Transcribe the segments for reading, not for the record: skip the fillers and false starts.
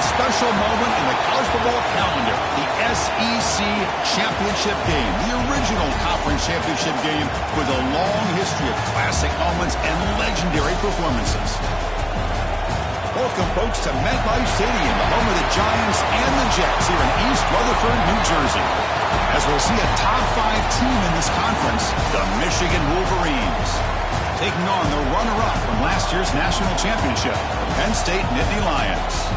a special moment in the college football calendar, the SEC Championship game, the original conference championship game with a long history of classic moments and legendary performances. Welcome, folks, to MetLife Stadium, the home of the Giants and the Jets here in East Rutherford, New Jersey. As we'll see a top 5 team in this conference, the Michigan Wolverines, taking on the runner-up from last year's national championship, Penn State Nittany Lions.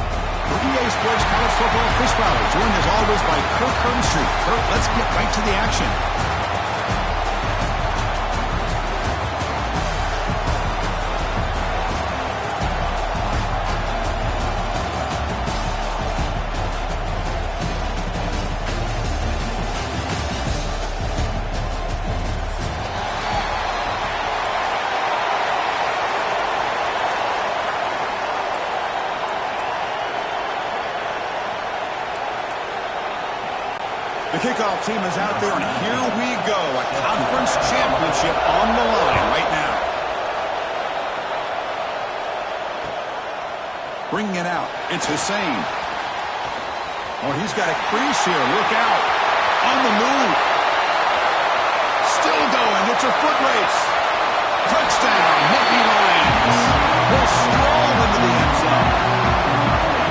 For EA Sports College Football, Chris Fowler, joined as always by Kirk Herbstreit. Kirk, let's get right to the action. The kickoff team is out there, and here we go. A conference championship on the line right now. Bringing it out. It's Hussein. Oh, he's got a crease here. Look out. On the move. Still going. It's a foot race. Touchdown, Nittany Lions. Will stroll into the end zone.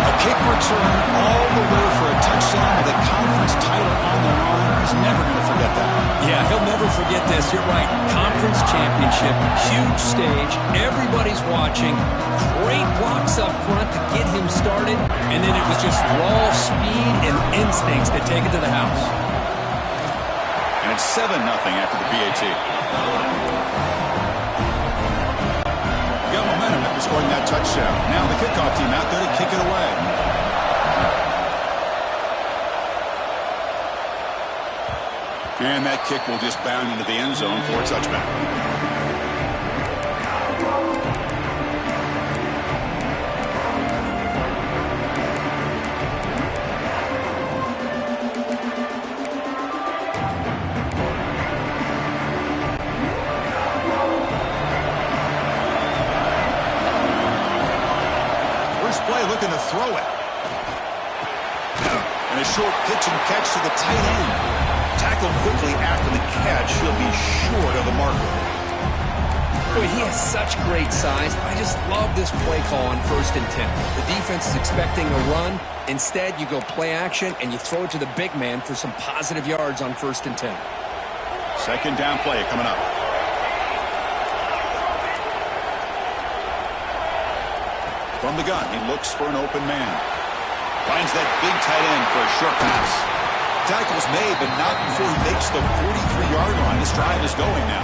A kick return all the way for a touchdown with a conference title on the line. He's never going to forget that. Yeah, he'll never forget this. You're right. Conference championship, huge stage. Everybody's watching. Great blocks up front to get him started. And then it was just raw speed and instincts to take it to the house. And it's 7-0 after the PAT. Got momentum after scoring that touchdown. Now the kickoff team out there to kick it away. And that kick will just bound into the end zone for a touchback. Looking to throw it. And a short pitch and catch to the tight end. Tackled quickly after the catch. He'll be short of the marker. Boy, he has such great size. I just love this play call on 1st and 10. The defense is expecting a run. Instead, you go play action and you throw it to the big man for some positive yards on 1st and 10. Second down play coming up. From the gun, he looks for an open man. Finds that big tight end for a short pass. Tackle's made, but not before he makes the 43-yard line. This drive is going now.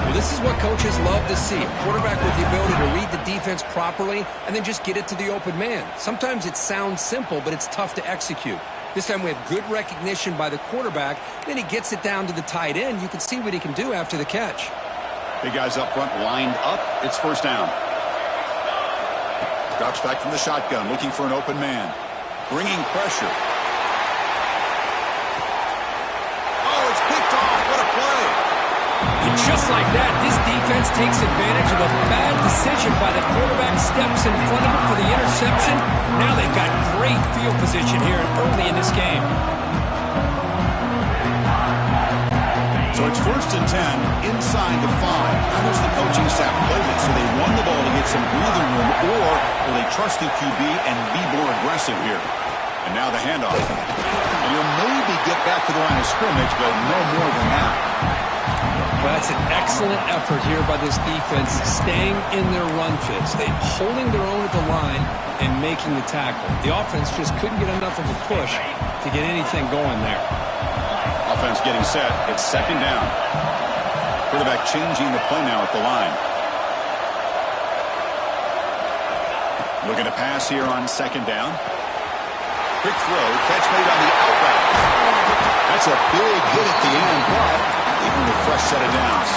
Well, this is what coaches love to see. A quarterback with the ability to read the defense properly and then just get it to the open man. Sometimes it sounds simple, but it's tough to execute. This time we have good recognition by the quarterback. Then he gets it down to the tight end. You can see what he can do after the catch. Big guys up front lined up. It's first down. Drops back from the shotgun, looking for an open man. Bringing pressure. Oh, it's picked off. What a play. And just like that, this defense takes advantage of a bad decision by the quarterback, steps in front of him for the interception. Now they've got great field position here early in this game. So it's 1st and 10, inside the 5. How does the coaching staff play this? So they run the ball to get some breathing room, or will they trust the QB and be more aggressive here? And now the handoff. And he'll maybe get back to the line of scrimmage, but no more than that. Well, that's an excellent effort here by this defense, staying in their run fits. They're holding their own at the line and making the tackle. The offense just couldn't get enough of a push to get anything going there. Offense getting set. It's second down. Quarterback changing the play now at the line. Looking to pass here on second down. Quick throw. Catch made on the out route. That's a big hit at the end, but even with a fresh set of downs.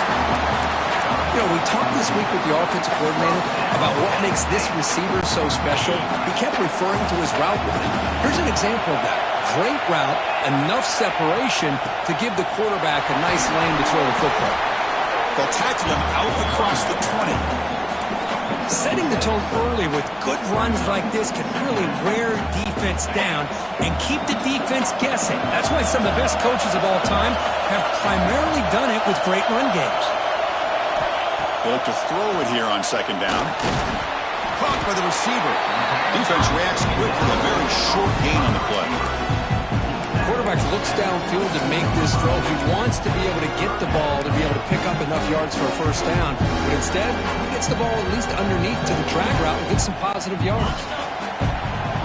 You know, we talked this week with the offensive coordinator about what makes this receiver so special. He kept referring to his route running. Here's an example of that. Great route, enough separation to give the quarterback a nice lane to throw the football. They'll tackle him out across the 20. Setting the tone early with good runs like this can really wear defense down and keep the defense guessing. That's why some of the best coaches of all time have primarily done it with great run games. They look to throw it here on second down. Caught by the receiver. Defense reacts quickly. A very short gain on the play. Quarterback looks downfield to make this throw. He wants to be able to get the ball to be able to pick up enough yards for a first down. But instead, he gets the ball at least underneath to the drag route and gets some positive yards.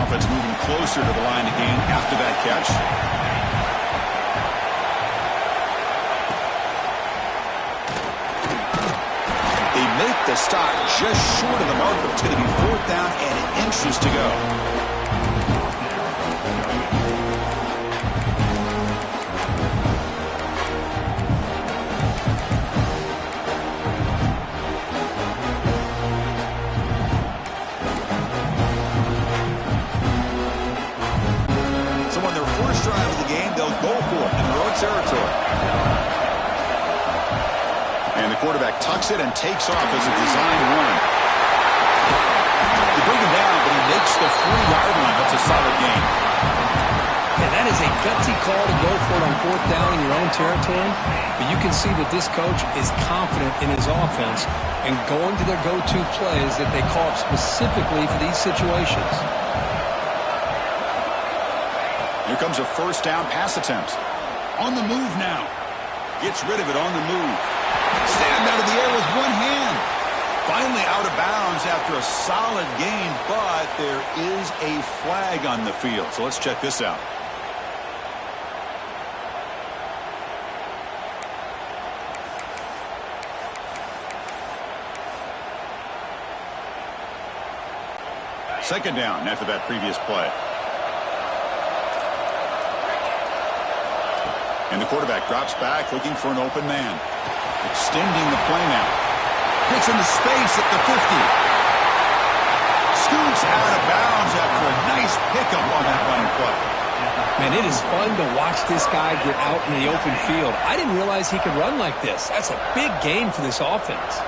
Offense moving closer to the line again after that catch. They make the stop just short of the mark. It's going to be 4th down and inches to go. So on their first drive of the game, they'll go for it in their own territory. And the quarterback tucks it and takes off as a design run. They bring him down, but he makes the 40-yard line. That's a solid gain. And that is a gutsy call to go for it on 4th down in your own territory. But you can see that this coach is confident in his offense and going to their go-to plays that they call up specifically for these situations. Here comes a first down pass attempt. On the move now. Gets rid of it on the move. Stand out of the air with one hand. Finally out of bounds after a solid gain, but there is a flag on the field. So let's check this out. Second down after that previous play. And the quarterback drops back looking for an open man. Extending the play now. Gets into space at the 50. Scoots out of bounds after a nice pickup on that running play. Man, it is fun to watch this guy get out in the open field. I didn't realize he could run like this. That's a big gain for this offense.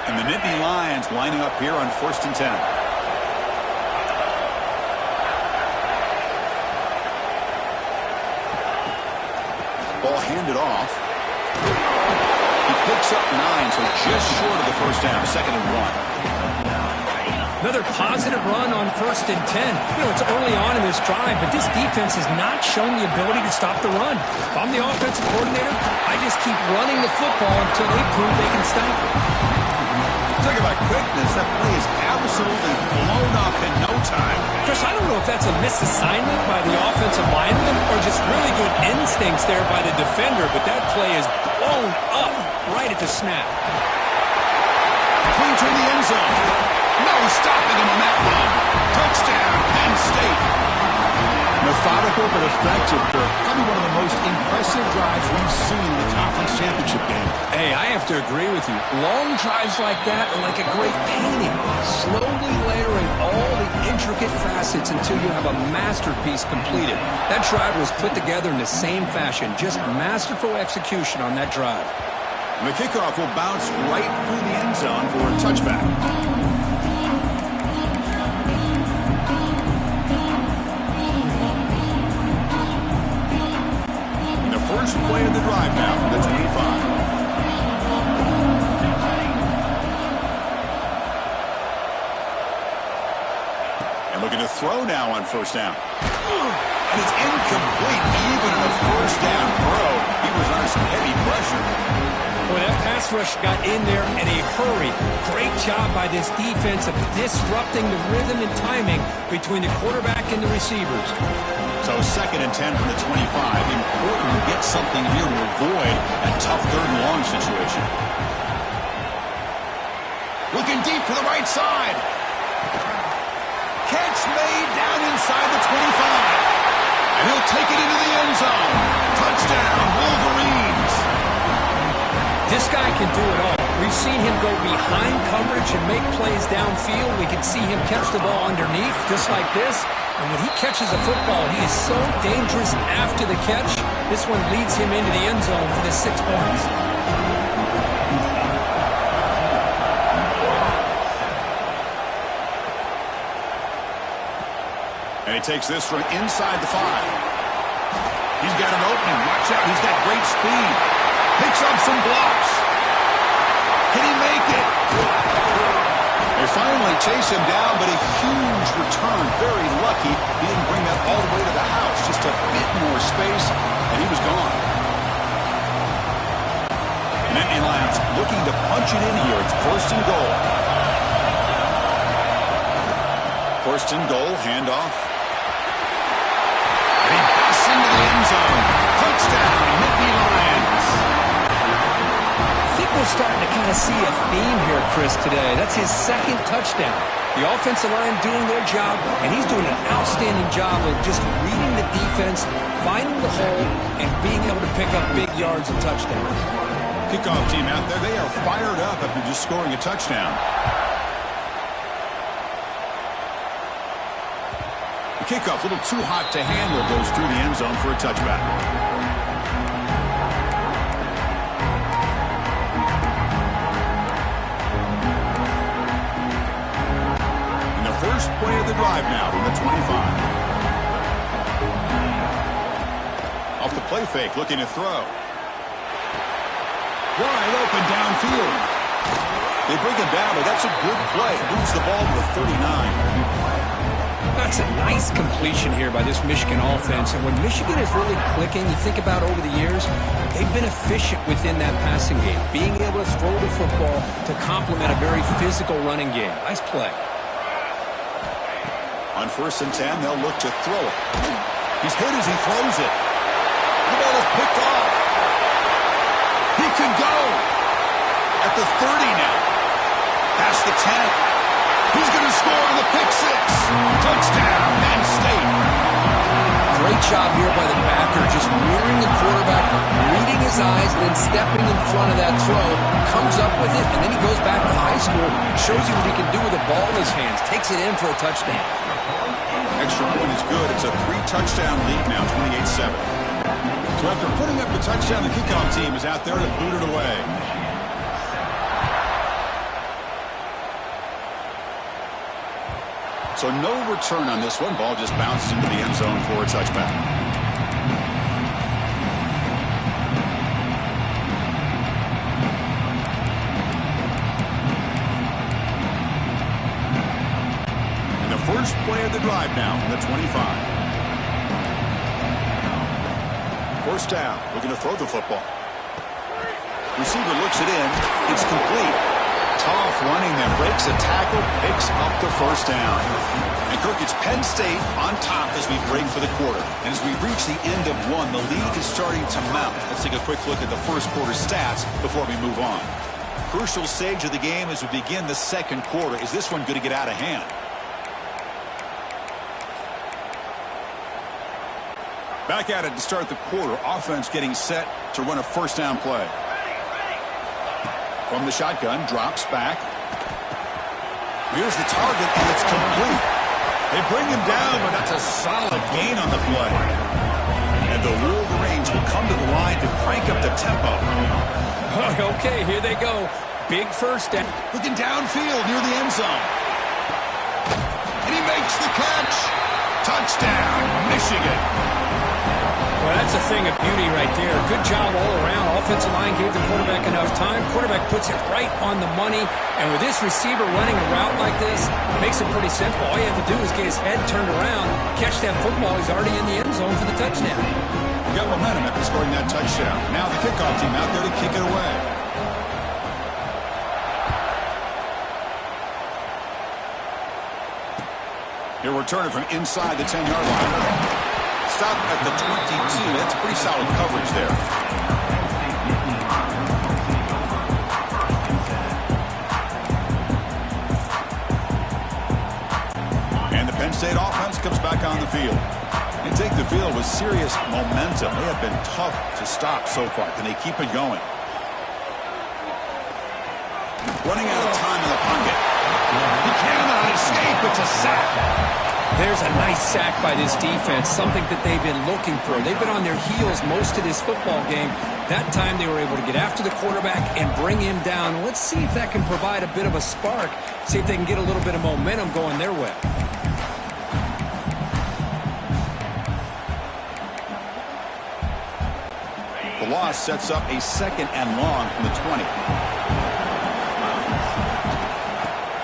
And the Nittany Lions lining up here on 1st and 10. Ball handed off. He picks up 9, so just short of the first down. 2nd and 1. Another positive run on 1st and 10. You know, it's early on in this drive, but this defense has not shown the ability to stop the run. If I'm the offensive coordinator, I just keep running the football until they prove they can stop it. Talk about quickness. That play is absolutely blown up in no time. Chris, I don't know if that's a misassignment by the offensive lineman or just really good instincts there by the defender, but that play is blown up right at the snap. Clean to the end zone. No stopping him on that run. Touchdown, Penn State. Methodical but effective. Probably one of the most impressive drives we've seen in the conference championship game. Hey, I have to agree with you. Long drives like that are like a great painting. Slowly layering all the intricate facets until you have a masterpiece completed. That drive was put together in the same fashion. Just masterful execution on that drive. And the kickoff will bounce right through the end zone for a touchback. First play of the drive now from the 25. And looking to throw now on 1st down. And it's incomplete even in a 1st down throw. He was under some heavy pressure. Boy, that pass rush got in there in a hurry. Great job by this defense of disrupting the rhythm and timing between the quarterback and the receivers. So 2nd and 10 from the 25. Important to get something here to avoid that tough 3rd and long situation. Looking deep to the right side. Catch made down inside the 25. And he'll take it into the end zone. Touchdown, Wolverines. This guy can do it all. We've seen him go behind coverage and make plays downfield. We can see him catch the ball underneath, just like this. And when he catches a football, he is so dangerous after the catch. This one leads him into the end zone for the 6 points. And he takes this from inside the 5. He's got an opening. Watch out. He's got great speed. Picks up some blocks. Can he make it? They finally chase him down, but a huge return. Very lucky he didn't bring that all the way to the house. Just a bit more space, and he was gone. Nittany Lions looking to punch it in here. It's 1st and goal. 1st and goal, handoff. And he busts into the end zone. Touchdown, Nittany Lions. I think we're starting to kind of see a theme here, Chris, today. That's his 2nd touchdown. The offensive line doing their job, and he's doing an outstanding job of just reading the defense, finding the hole, and being able to pick up big yards and touchdowns. Kickoff team out there, they are fired up after just scoring a touchdown. The kickoff, a little too hot to handle, goes through the end zone for a touchback. First play of the drive now from the 25. Off the play fake, looking to throw. Wide open downfield. They bring him down, but that's a good play. Moves the ball to the 39. That's a nice completion here by this Michigan offense. And when Michigan is really clicking, you think about over the years, they've been efficient within that passing game. Being able to throw the football to complement a very physical running game. Nice play. On 1st and 10, they'll look to throw it. He's hit as he throws it. The ball is picked off. He could go at the 30 now. Past the 10. He's going to score on the pick 6. Touchdown, Penn State. Great job here by the backer, just mirroring the quarterback, reading his eyes, and then stepping in front of that throw, comes up with it, and then he goes back to high school, shows you what he can do with the ball in his hands, takes it in for a touchdown. Extra point is good. It's a 3-touchdown lead now, 28-7. So after putting up the touchdown, the kickoff team is out there to boot it away. So no return on this one. Ball just bounced into the end zone for a touchback. And the first play of the drive now from the 25. First down. Looking to throw the football. Receiver looks it in. It's complete. Tough running that breaks a tackle, picks up the first down. And Kirk, it's Penn State on top as we break for the quarter. And as we reach the end of one, the lead is starting to mount. Let's take a quick look at the first quarter stats before we move on. Crucial stage of the game as we begin the second quarter. Is this one going to get out of hand? Back at it to start the quarter. Offense getting set to run a first down play. From the shotgun, drops back. Here's the target, and it's complete. They bring him down, but that's a solid gain on the play. And the Wolverines will come to the line to crank up the tempo. Okay, here they go. Big first down. Looking downfield near the end zone. And he makes the catch. Touchdown, Michigan. Well, that's a thing of beauty right there. Good job all around. Offensive line gave the quarterback enough time. Quarterback puts it right on the money. And with this receiver running a route like this, it makes it pretty simple. All you have to do is get his head turned around, catch that football. He's already in the end zone for the touchdown. You got momentum after scoring that touchdown. Now the kickoff team out there to kick it away. He'll return it from inside the 10-yard line. Stop at the 22. That's pretty solid coverage there. And the Penn State offense comes back on the field. They take the field with serious momentum. They have been tough to stop so far. Can they keep it going? Running out of time in the pocket. He cannot escape. It's a sack. There's a nice sack by this defense, something that they've been looking for. They've been on their heels most of this football game. That time they were able to get after the quarterback and bring him down. Let's see if that can provide a bit of a spark, see if they can get a little bit of momentum going their way. The loss sets up a 2nd and long from the 20.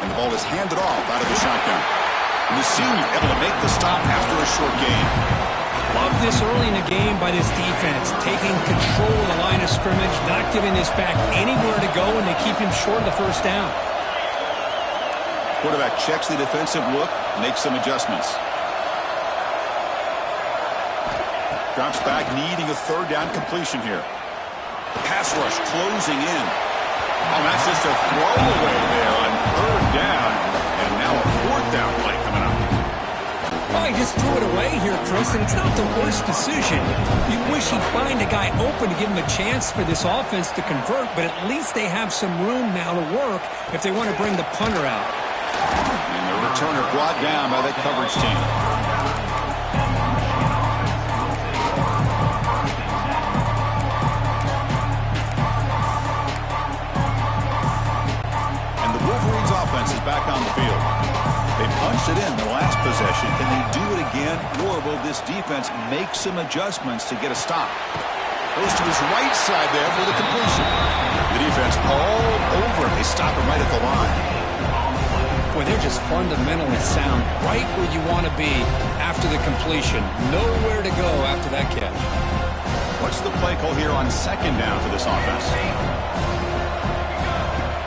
And the ball is handed off out of the shotgun. And the senior able to make the stop after a short gain. Love this early in the game by this defense, taking control of the line of scrimmage, not giving this back anywhere to go, and they keep him short of the first down. Quarterback checks the defensive look, makes some adjustments. Drops back, needing a 3rd down completion here. The pass rush closing in. Oh, that's just a throwaway there on 3rd down. And now a 4th down play coming up. Oh, he just threw it away here, Chris, and it's not the worst decision. You wish he'd find a guy open to give him a chance for this offense to convert, but at least they have some room now to work if they want to bring the punter out. And the returner brought down by that coverage team. Offense is back on the field. They punched it in the last possession. Can they do it again, or will this defense make some adjustments to get a stop? Goes to his right side there for the completion. The defense all over him. They stop him right at the line. Boy, they're just fundamentally sound, right where you want to be after the completion. Nowhere to go after that catch. What's the play call here on 2nd down for this offense?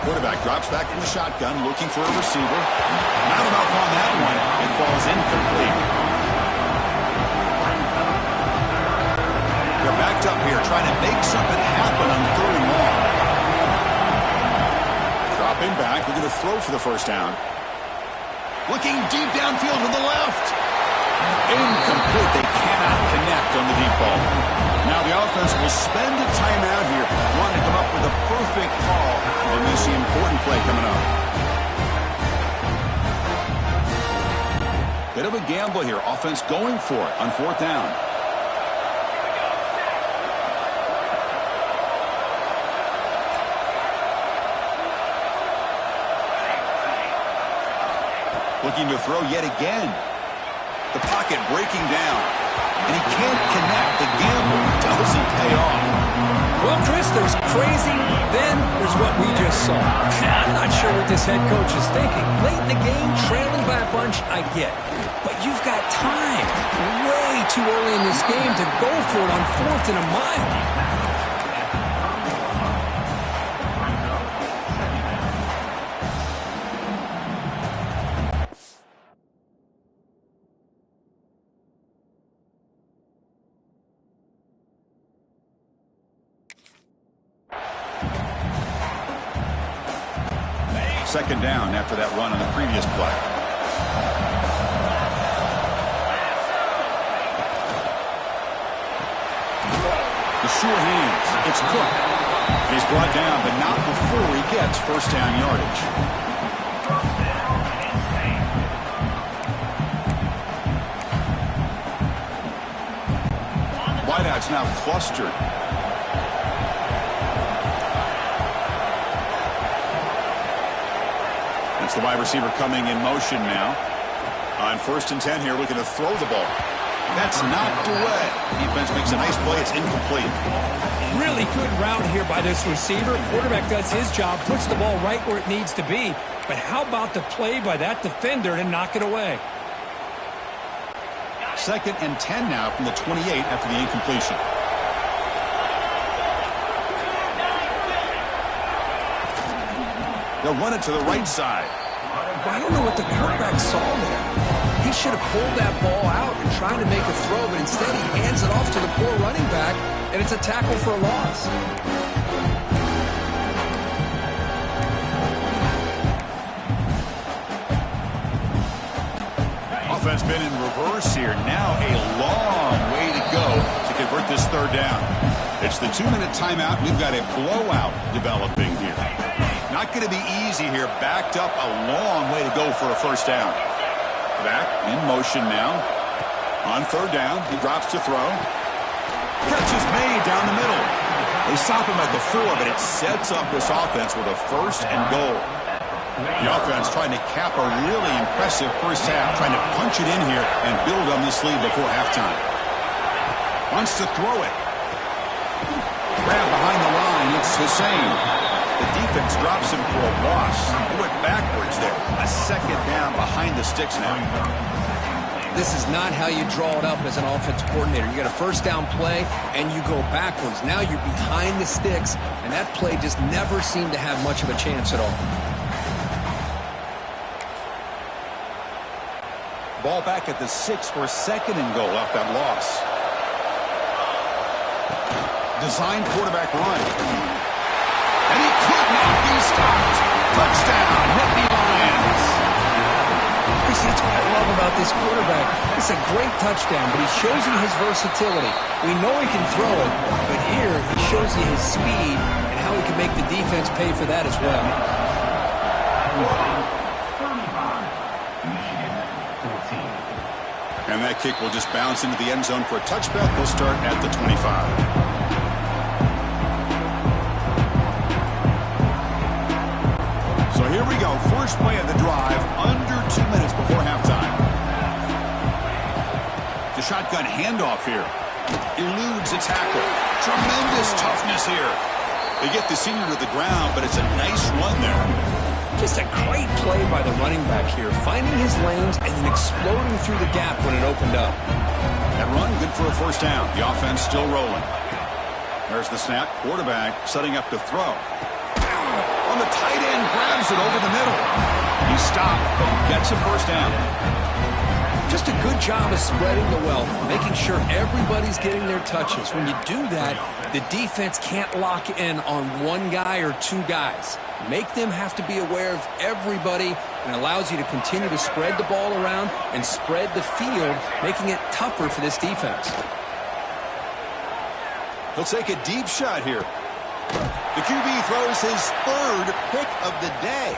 Quarterback drops back from the shotgun, looking for a receiver. Not enough on that one. It falls incomplete. They're backed up here, trying to make something happen on 3rd and long. Dropping back, looking to throw for the 1st down. Looking deep downfield to the left. Incomplete. They cannot connect on the deep ball. Now the offense will spend a timeout here, wanting to come up with a perfect call. And this is the important play coming up. Bit of a gamble here. Offense going for it on 4th down. Looking to throw yet again. The pocket breaking down. And he can't connect. The gamble doesn't pay off. Well, Chris, there's crazy, then there's what we just saw. I'm not sure what this head coach is thinking. Late in the game, trailing by a bunch, I get. But you've got time. Way too early in this game to go for it on 4th and a mile. Second down after that run on the previous play. The sure hands. It's Cook. He's brought down, but not before he gets 1st down yardage. Wideout's now clustered. It's the wide receiver coming in motion now. On 1st and 10 here, looking to throw the ball. That's knocked away. Defense makes a nice play. It's incomplete. Really good route here by this receiver. Quarterback does his job, puts the ball right where it needs to be. But how about the play by that defender to knock it away? 2nd and 10 now from the 28 after the incompletion. They'll run it to the right side. I don't know what the quarterback saw there. He should have pulled that ball out and tried to make a throw, but instead he hands it off to the poor running back, and it's a tackle for a loss. Offense been in reverse here. Now a long way to go to convert this 3rd down. It's the 2-minute timeout. We've got a blowout developing here. Not going to be easy here. Backed up a long way to go for a 1st down. Back in motion now. On third down, he drops to throw. Catch is made down the middle. They stop him at the 4, but it sets up this offense with a first and goal. The offense trying to cap a really impressive first half, trying to punch it in here and build on this lead before halftime. Wants to throw it. Grab behind the line, it's Hussein. The defense drops him for a loss. He went backwards there. A second down behind the sticks now. This is not how you draw it up as an offensive coordinator. You got a first down play, and you go backwards. Now you're behind the sticks, and that play just never seemed to have much of a chance at all. Ball back at the 6 for second and goal off that loss. Designed quarterback run. And he could not be stopped. Touchdown, Nittany Lions. That's what I love about this quarterback. It's a great touchdown, but he shows you his versatility. We know he can throw it, but here he shows you his speed and how he can make the defense pay for that as well. And that kick will just bounce into the end zone for a touchback. They'll start at the 25. So here we go. First play of the drive, under 2 minutes before halftime. The shotgun handoff here. Eludes a tackle. Tremendous toughness here. They get the senior to the ground, but it's a nice run there. Just a great play by the running back here, finding his lanes and then exploding through the gap when it opened up. That run, good for a first down. The offense still rolling. There's the snap. Quarterback setting up to throw. On the tight end, grabs it over the middle. He stopped, but he gets a first down. Just a good job of spreading the wealth, making sure everybody's getting their touches. When you do that, the defense can't lock in on one guy or two guys. Make them have to be aware of everybody, and allows you to continue to spread the ball around and spread the field, making it tougher for this defense. He'll take a deep shot here. The QB throws his third pick of the day.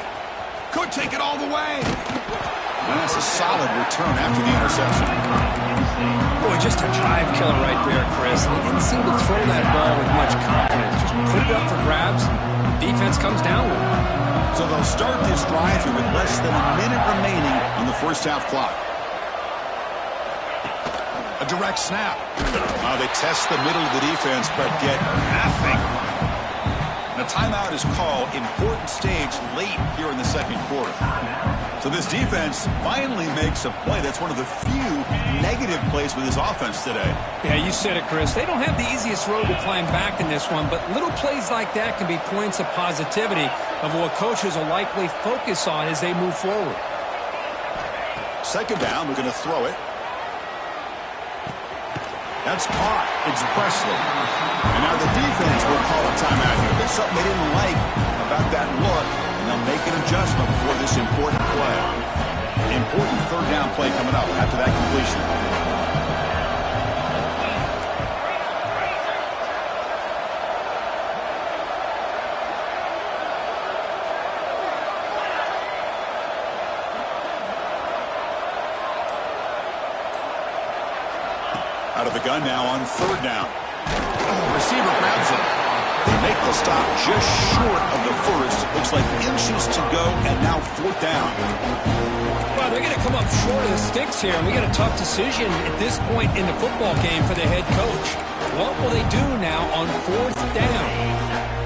Could take it all the way. And that's a solid return after the interception. Boy, just a drive killer right there, Chris. They didn't seem to throw that ball with much confidence. Just put it up for grabs. The defense comes down with it. So they'll start this drive here with less than a minute remaining on the first half clock. A direct snap. They test the middle of the defense, but get nothing. And a timeout is called. Important stage late here in the second quarter. So this defense finally makes a play. That's one of the few negative plays with his offense today. Yeah, you said it, Chris. They don't have the easiest road to climb back in this one, but little plays like that can be points of positivity of what coaches will likely focus on as they move forward. Second down, we're going to throw it. That's caught. It's Presley. And now the defense will call a timeout here. There's something they didn't like about that look, and they'll make an adjustment before this important play. Important third down play coming up after that completion. Out of the gun now on third down. Receiver grabs it. They make the stop just short of the first. Looks like inches to go, and now fourth down. Well, they're going to come up short of the sticks here, and we got a tough decision at this point in the football game for the head coach. What will they do now on fourth down?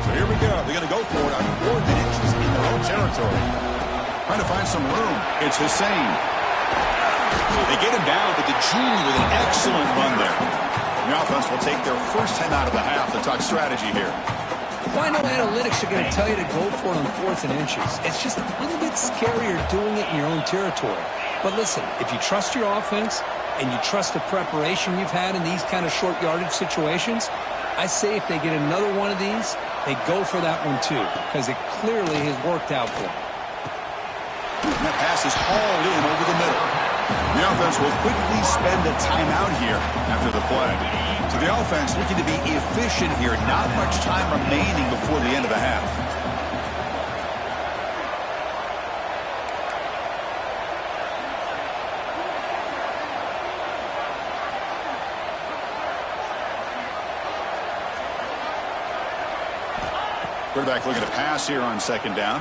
So here we go. They're going to go for it on 4th and inches in their own territory. Trying to find some room. It's Hussein. They get him down, but the junior with an excellent run there. The offense will take their first 10 out of the half to talk strategy here. Well, I know analytics are going to tell you to go for it on 4th and inches. It's just a little bit scarier doing it in your own territory. But listen, if you trust your offense and you trust the preparation you've had in these kind of short yardage situations, I say if they get another one of these, they go for that one too, because it clearly has worked out for them. And that pass is hauled in over the middle. The offense will quickly spend a timeout here after the play. So the offense looking to be efficient here. Not much time remaining before the end of the half. Quarterback looking to pass here on second down.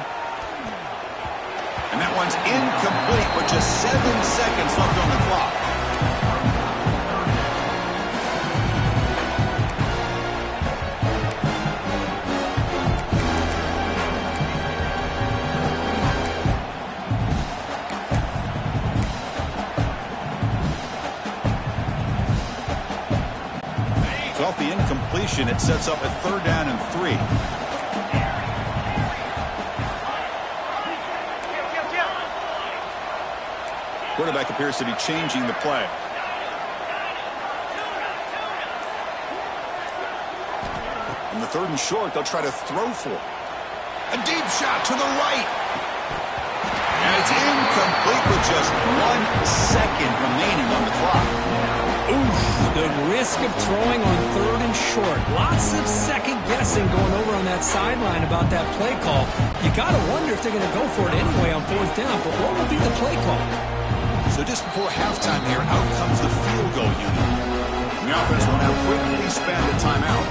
And that one's incomplete with just 7 seconds left on the clock. So off the incompletion, it sets up a 3rd down and 3. Quarterback appears to be changing the play. On the 3rd and short, they'll try to throw for it. A deep shot to the right. And it's incomplete with just 1 second remaining on the clock. Oof, the risk of throwing on 3rd and short. Lots of second guessing going over on that sideline about that play call. You got to wonder if they're going to go for it anyway on 4th down, but what will be the play call? So just before halftime here, out comes the field goal unit. And the offense will now quickly spend a timeout.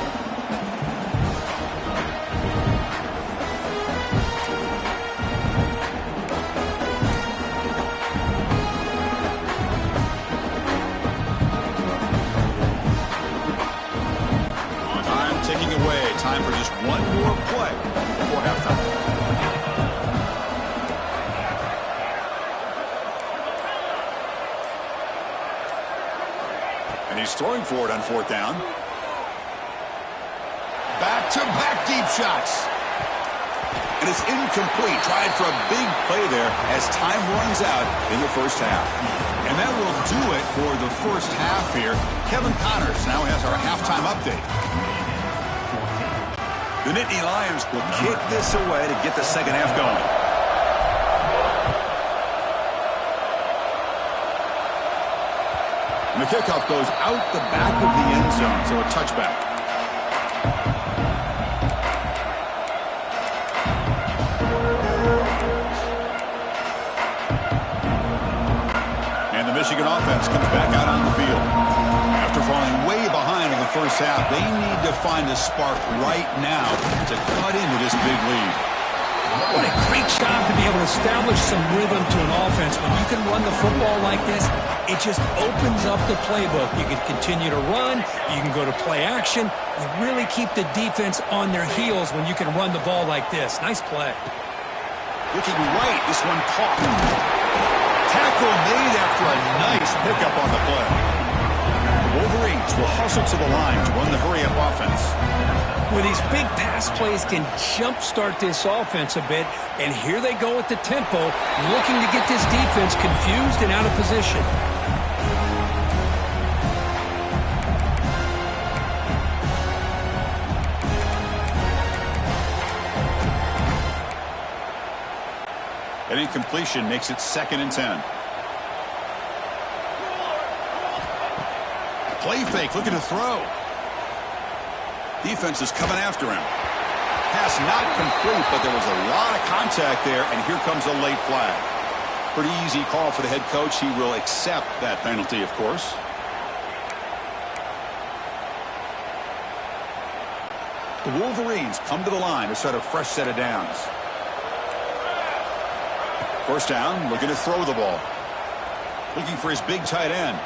Time ticking away. Time for just one more play before halftime. He's throwing for it on 4th down. Back-to-back deep shots. And it's incomplete. Tried for a big play there as time runs out in the first half. And that will do it for the first half here. Kevin Connors now has our halftime update. The Nittany Lions will kick this away to get the second half going. And the kickoff goes out the back of the end zone, so a touchback. And the Michigan offense comes back out on the field. After falling way behind in the first half, they need to find a spark right now to cut into this big lead. What a great job to be able to establish some rhythm to an offense. When you can run the football like this, it just opens up the playbook. You can continue to run. You can go to play action. You really keep the defense on their heels when you can run the ball like this. Nice play. Looking right, this one caught. Tackle made after a nice pickup on the play. The Wolverines will hustle to the line to run the hurry-up offense. Well, these big pass plays can jumpstart this offense a bit, and here they go with the tempo, looking to get this defense confused and out of position. An incompletion makes it 2nd and 10. Play fake, looking to throw. Defense is coming after him. Pass not complete, but there was a lot of contact there, and here comes a late flag. Pretty easy call for the head coach. He will accept that penalty, of course. The Wolverines come to the line to start a fresh set of downs. 1st down, looking to throw the ball. Looking for his big tight end.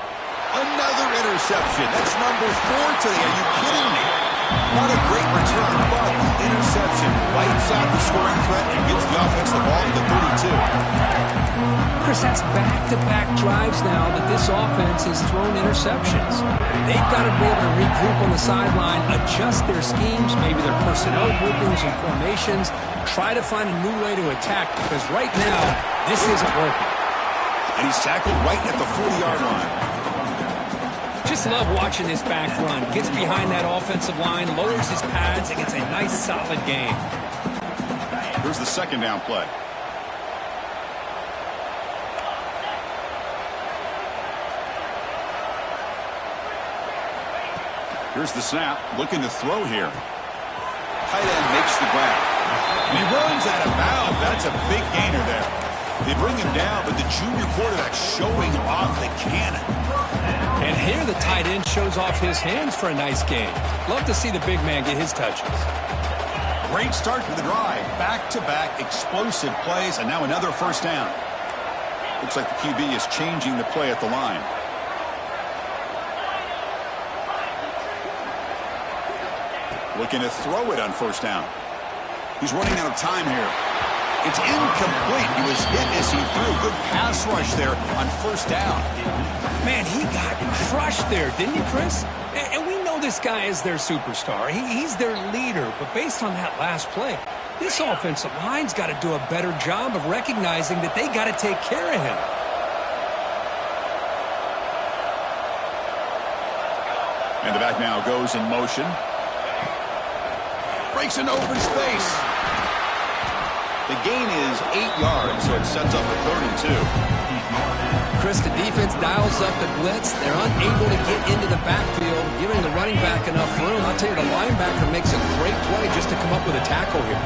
Another interception. That's number 4 today. Are you kidding me? Not a great return, but interception wipes out the scoring threat and gives the offense the ball at the 32. Chris, that's back-to-back drives now that this offense has thrown interceptions. They've got to be able to regroup on the sideline, adjust their schemes, maybe their personnel groupings and formations, try to find a new way to attack, because right now, this isn't working. And he's tackled right at the 40-yard line. Just love watching this back run. Gets behind that offensive line, lowers his pads, and gets a nice, solid gain. Here's the 2nd down play. Here's the snap. Looking to throw here. Tight end makes the grab. And he runs out of bounds. That's a big gainer there. They bring him down, but the junior quarterback showing off the cannon. And here the tight end shows off his hands for a nice game. Love to see the big man get his touches. Great start to the drive. Back-to-back explosive plays, and now another first down. Looks like the QB is changing the play at the line. Looking to throw it on first down. He's running out of time here. It's incomplete. He was hit as he threw. Good pass rush there on first down. Man, he got crushed there, didn't he, Chris? And we know this guy is their superstar. He's their leader. But based on that last play, this offensive line's got to do a better job of recognizing that they got to take care of him. And the back now goes in motion. Breaks into open space. The gain is 8 yards, so it sets up a 3rd and 2. Chris, the defense dials up the blitz. They're unable to get into the backfield, giving the running back enough room. I'll tell you, the linebacker makes a great play just to come up with a tackle here.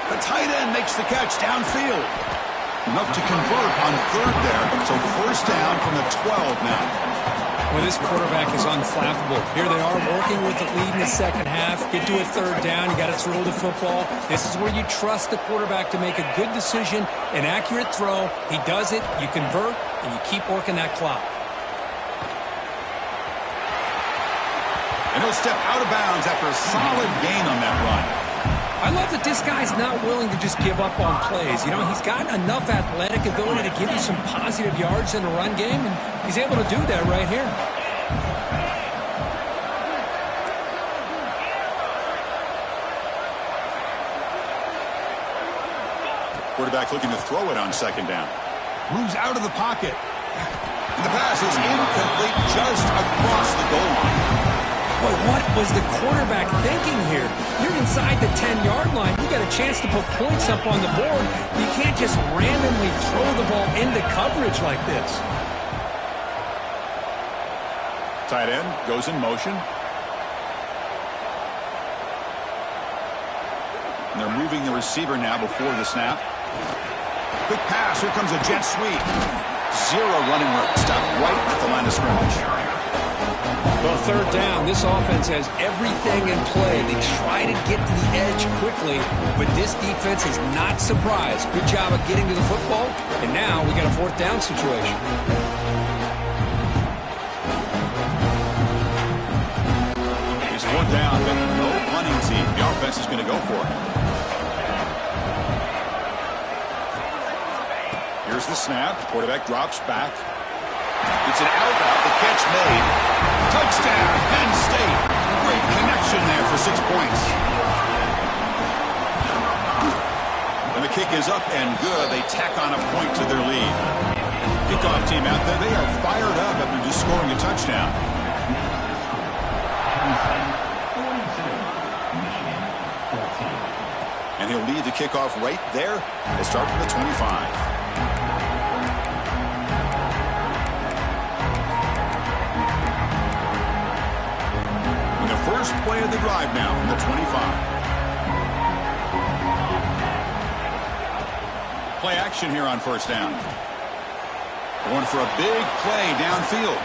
The tight end makes the catch downfield. Enough to convert on 3rd there, so first down from the 12 now. Well, this quarterback is unflappable. Here they are working with the lead in the second half. Get to a 3rd down. You got to throw the football. This is where you trust the quarterback to make a good decision, an accurate throw. He does it, you convert, and you keep working that clock. And he'll step out of bounds after a solid gain on that run. I love that this guy's not willing to just give up on plays. You know, he's got enough athletic ability to give you some positive yards in the run game, and he's able to do that right here. Quarterback looking to throw it on 2nd down. Moves out of the pocket. And the pass is incomplete just across the goal line. Boy, what was the quarterback thinking here? You're inside the 10-yard line. You got a chance to put points up on the board. You can't just randomly throw the ball into coverage like this. Tight end goes in motion. And they're moving the receiver now before the snap. Quick pass. Here comes a jet sweep. 0 running room. Stop right at the line of scrimmage. Well, 3rd down, this offense has everything in play. They try to get to the edge quickly, but this defense is not surprised. Good job of getting to the football, and now we got a 4th down situation. He's 4th down, but no punting team. The offense is going to go for it. Here's the snap. Quarterback drops back. It's an out route. The catch made. Touchdown, Penn State. Great connection there for 6 points. And the kick is up and good. They tack on a point to their lead. Kickoff team out there. They are fired up after just scoring a touchdown. And he'll lead the kickoff right there. They'll start from the 25. First play of the drive now from the 25. Play action here on first down. Going for a big play downfield.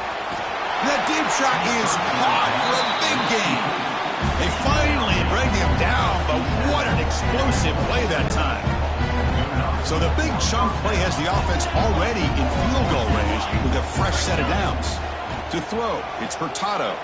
That deep shot is caught for a big gain. They finally bring him down, but what an explosive play that time. So the big chunk play has the offense already in field goal range with a fresh set of downs. To throw, it's Hurtado.